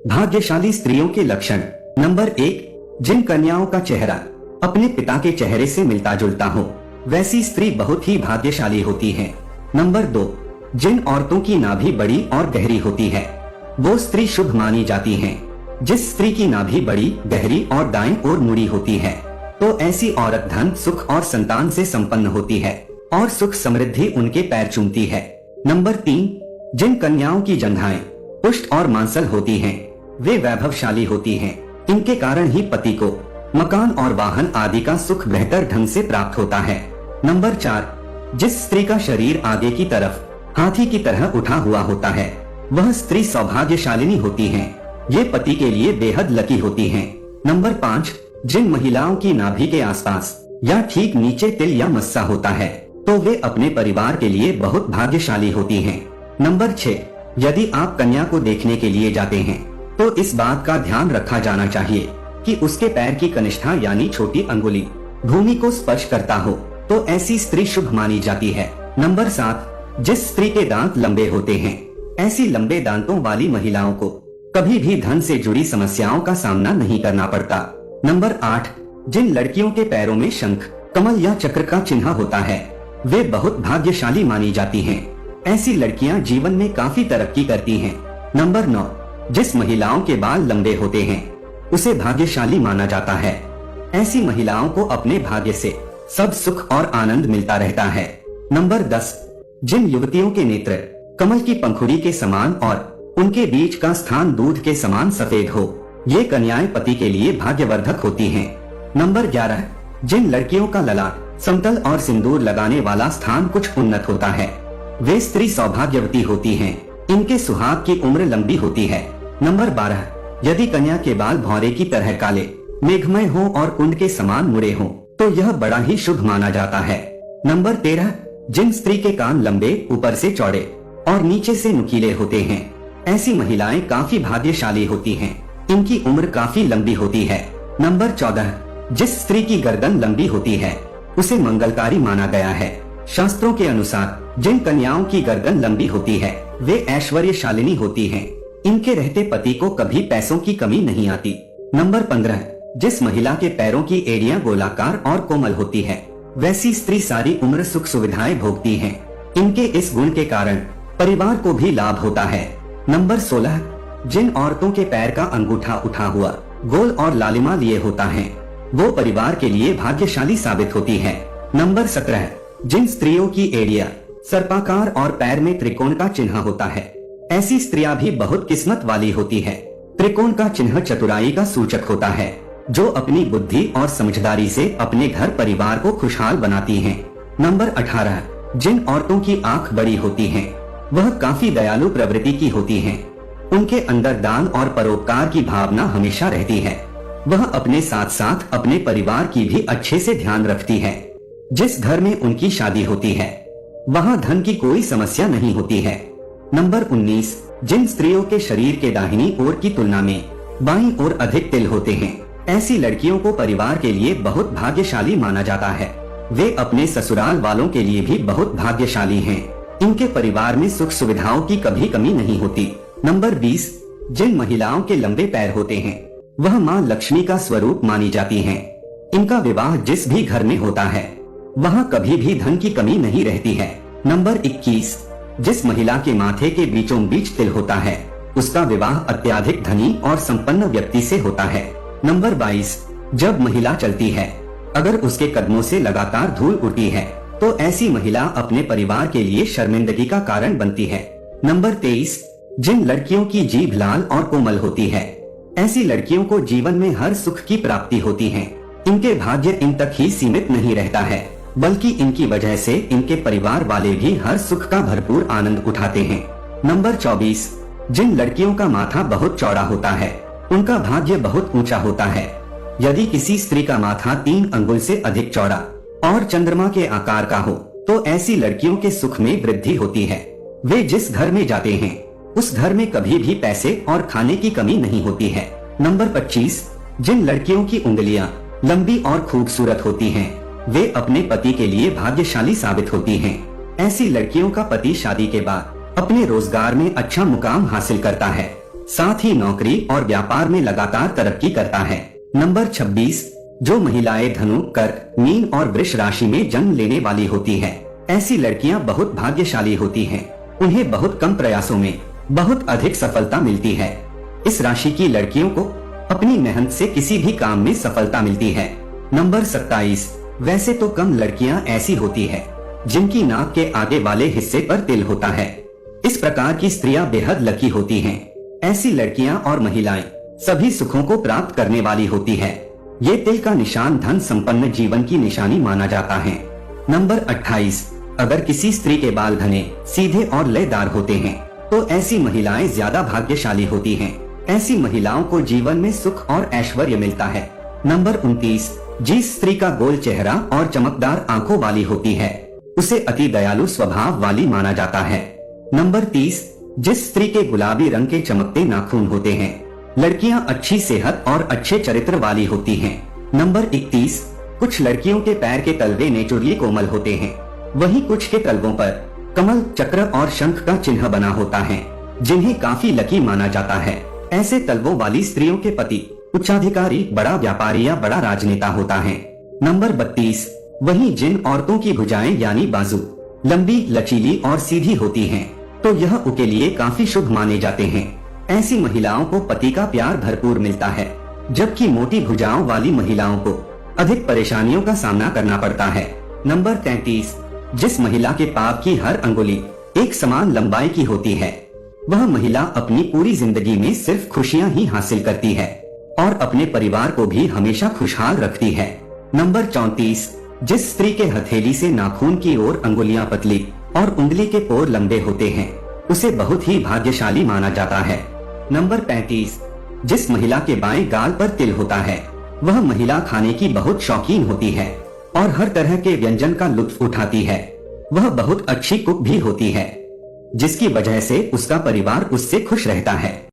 भाग्यशाली स्त्रियों के लक्षण। नंबर 1, जिन कन्याओं का चेहरा अपने पिता के चेहरे से मिलता जुलता हो, वैसी स्त्री बहुत ही भाग्यशाली होती है। नंबर 2, जिन औरतों की नाभि बड़ी और गहरी होती है, वो स्त्री शुभ मानी जाती है। जिस स्त्री की नाभि बड़ी, गहरी और दाएं ओर मुड़ी होती है, तो ऐसी औरत धन, सुख और संतान से संपन्न होती है और सुख समृद्धि उनके पैर चूमती है। नंबर 3, जिन कन्याओं की जंघाएं पुष्ट और मांसल होती हैं, वे वैभवशाली होती हैं। इनके कारण ही पति को मकान और वाहन आदि का सुख बेहतर ढंग से प्राप्त होता है। नंबर 4, जिस स्त्री का शरीर आगे की तरफ हाथी की तरह उठा हुआ होता है, वह स्त्री सौभाग्यशालिनी होती है। ये पति के लिए बेहद लकी होती हैं। नंबर 5, जिन महिलाओं की नाभि के आसपास या ठीक नीचे तिल या मस्सा होता है, तो वे अपने परिवार के लिए बहुत भाग्यशाली होती हैं। नंबर 6, यदि आप कन्या को देखने के लिए जाते हैं, तो इस बात का ध्यान रखा जाना चाहिए कि उसके पैर की कनिष्ठा यानी छोटी अंगुली भूमि को स्पर्श करता हो, तो ऐसी स्त्री शुभ मानी जाती है। नंबर 7, जिस स्त्री के दांत लंबे होते हैं, ऐसी लंबे दांतों वाली महिलाओं को कभी भी धन से जुड़ी समस्याओं का सामना नहीं करना पड़ता। नंबर 8, जिन लड़कियों के पैरों में शंख, कमल या चक्र का चिन्ह होता है, वे बहुत भाग्यशाली मानी जाती हैं। ऐसी लड़कियां जीवन में काफी तरक्की करती हैं। नंबर 9, जिस महिलाओं के बाल लंबे होते हैं, उसे भाग्यशाली माना जाता है। ऐसी महिलाओं को अपने भाग्य से सब सुख और आनंद मिलता रहता है। नंबर 10, जिन युवतियों के नेत्र कमल की पंखुड़ी के समान और उनके बीच का स्थान दूध के समान सफेद हो, ये कन्याएं पति के लिए भाग्यवर्धक होती हैं। नंबर 11, जिन लड़कियों का ललाट समतल और सिंदूर लगाने वाला स्थान कुछ उन्नत होता है, वे स्त्री सौभाग्यवती होती हैं। इनके सुहाग की उम्र लंबी होती है। नंबर 12, यदि कन्या के बाल भौरे की तरह काले, मेघमय हो और कुंड के समान मुड़े हों, तो यह बड़ा ही शुभ माना जाता है। नंबर 13, जिन स्त्री के कान लंबे, ऊपर से चौड़े और नीचे से नुकीले होते हैं, ऐसी महिलाएं काफी भाग्यशाली होती हैं। इनकी उम्र काफी लंबी होती है। नंबर 14, जिस स्त्री की गर्दन लंबी होती है, उसे मंगलकारी माना गया है। शास्त्रों के अनुसार जिन कन्याओं की गर्दन लंबी होती है, वे ऐश्वर्यशालिनी होती हैं। इनके रहते पति को कभी पैसों की कमी नहीं आती। नंबर 15, जिस महिला के पैरों की एड़ियां गोलाकार और कोमल होती है, वैसी स्त्री सारी उम्र सुख सुविधाएं भोगती है। इनके इस गुण के कारण परिवार को भी लाभ होता है। नंबर 16, जिन औरतों के पैर का अंगूठा उठा हुआ, गोल और लालिमा लिए होता है, वो परिवार के लिए भाग्यशाली साबित होती है। नंबर 17, जिन स्त्रियों की एड़ियां सर्पाकार और पैर में त्रिकोण का चिन्ह होता है, ऐसी स्त्रियां भी बहुत किस्मत वाली होती है। त्रिकोण का चिन्ह चतुराई का सूचक होता है, जो अपनी बुद्धि और समझदारी से अपने घर परिवार को खुशहाल बनाती हैं। नंबर 18, जिन औरतों की आंख बड़ी होती है, वह काफी दयालु प्रवृत्ति की होती हैं। उनके अंदर दान और परोपकार की भावना हमेशा रहती है। वह अपने साथ साथ अपने परिवार की भी अच्छे से ध्यान रखती है। जिस घर में उनकी शादी होती है, वहाँ धन की कोई समस्या नहीं होती है। नंबर 19, जिन स्त्रियों के शरीर के दाहिनी ओर की तुलना में बाईं ओर अधिक तिल होते हैं, ऐसी लड़कियों को परिवार के लिए बहुत भाग्यशाली माना जाता है। वे अपने ससुराल वालों के लिए भी बहुत भाग्यशाली हैं। इनके परिवार में सुख सुविधाओं की कभी कमी नहीं होती। नंबर 20, जिन महिलाओं के लंबे पैर होते हैं, वह माँ लक्ष्मी का स्वरूप मानी जाती हैं। इनका विवाह जिस भी घर में होता है, वहाँ कभी भी धन की कमी नहीं रहती है। नंबर 21, जिस महिला के माथे के बीचों बीच तिल होता है, उसका विवाह अत्यधिक धनी और संपन्न व्यक्ति से होता है। नंबर 22, जब महिला चलती है, अगर उसके कदमों से लगातार धूल उड़ती है, तो ऐसी महिला अपने परिवार के लिए शर्मिंदगी का कारण बनती है। नंबर 23, जिन लड़कियों की जीभ लाल और कोमल होती है, ऐसी लड़कियों को जीवन में हर सुख की प्राप्ति होती है। इनके भाग्य इन तक ही सीमित नहीं रहता है, बल्कि इनकी वजह से इनके परिवार वाले भी हर सुख का भरपूर आनंद उठाते हैं। नंबर 24, जिन लड़कियों का माथा बहुत चौड़ा होता है, उनका भाग्य बहुत ऊंचा होता है। यदि किसी स्त्री का माथा 3 अंगुल से अधिक चौड़ा और चंद्रमा के आकार का हो, तो ऐसी लड़कियों के सुख में वृद्धि होती है। वे जिस घर में जाते हैं, उस घर में कभी भी पैसे और खाने की कमी नहीं होती है। नंबर 25, जिन लड़कियों की उंगलियां लंबी और खूबसूरत होती हैं, वे अपने पति के लिए भाग्यशाली साबित होती हैं। ऐसी लड़कियों का पति शादी के बाद अपने रोजगार में अच्छा मुकाम हासिल करता है। साथ ही नौकरी और व्यापार में लगातार तरक्की करता है। नंबर 26, जो महिलाएं धनु, कर्क, मीन और वृष राशि में जन्म लेने वाली होती है, ऐसी लड़कियां बहुत भाग्यशाली होती हैं। उन्हें बहुत कम प्रयासों में बहुत अधिक सफलता मिलती है। इस राशि की लड़कियों को अपनी मेहनत से किसी भी काम में सफलता मिलती है। नंबर 27, वैसे तो कम लड़कियां ऐसी होती है जिनकी नाक के आगे वाले हिस्से पर तिल होता है। इस प्रकार की स्त्रियां बेहद लकी होती हैं। ऐसी लड़कियां और महिलाएं सभी सुखों को प्राप्त करने वाली होती है। ये तिल का निशान धन संपन्न जीवन की निशानी माना जाता है। नंबर 28, अगर किसी स्त्री के बाल घने, सीधे और लयदार होते हैं तो ऐसी महिलाएं ज्यादा भाग्यशाली होती हैं। ऐसी महिलाओं को जीवन में सुख और ऐश्वर्य मिलता है। नंबर 29, जिस स्त्री का गोल चेहरा और चमकदार आंखों वाली होती है उसे अति दयालु स्वभाव वाली माना जाता है। नंबर 30, जिस स्त्री के गुलाबी रंग के चमकते नाखून होते हैं, लड़कियां अच्छी सेहत और अच्छे चरित्र वाली होती हैं। नंबर 31, कुछ लड़कियों के पैर के तलवे नेचुरली कोमल होते हैं, वहीं कुछ के तलवों पर कमल, चक्र और शंख का चिन्ह बना होता है, जिन्हें काफी लकी माना जाता है। ऐसे तलवों वाली स्त्रियों के पति उच्चाधिकारी, बड़ा व्यापारी या बड़ा राजनेता होता है। नंबर 32, वहीं जिन औरतों की भुजाएं यानी बाजू लंबी, लचीली और सीधी होती हैं, तो यह उनके लिए काफी शुभ माने जाते हैं। ऐसी महिलाओं को पति का प्यार भरपूर मिलता है, जबकि मोटी भुजाओं वाली महिलाओं को अधिक परेशानियों का सामना करना पड़ता है। नंबर 33, जिस महिला के पाँव की हर अंगुली एक समान लंबाई की होती है, वह महिला अपनी पूरी जिंदगी में सिर्फ खुशियां ही हासिल करती है और अपने परिवार को भी हमेशा खुशहाल रखती है। नंबर 34, जिस स्त्री के हथेली से नाखून की ओर अंगुलियां पतली और उंगली के पोर लंबे होते हैं, उसे बहुत ही भाग्यशाली माना जाता है। नंबर 35, जिस महिला के बाएं गाल पर तिल होता है, वह महिला खाने की बहुत शौकीन होती है और हर तरह के व्यंजन का लुत्फ उठाती है। वह बहुत अच्छी कुक भी होती है, जिसकी वजह से उसका परिवार उससे खुश रहता है।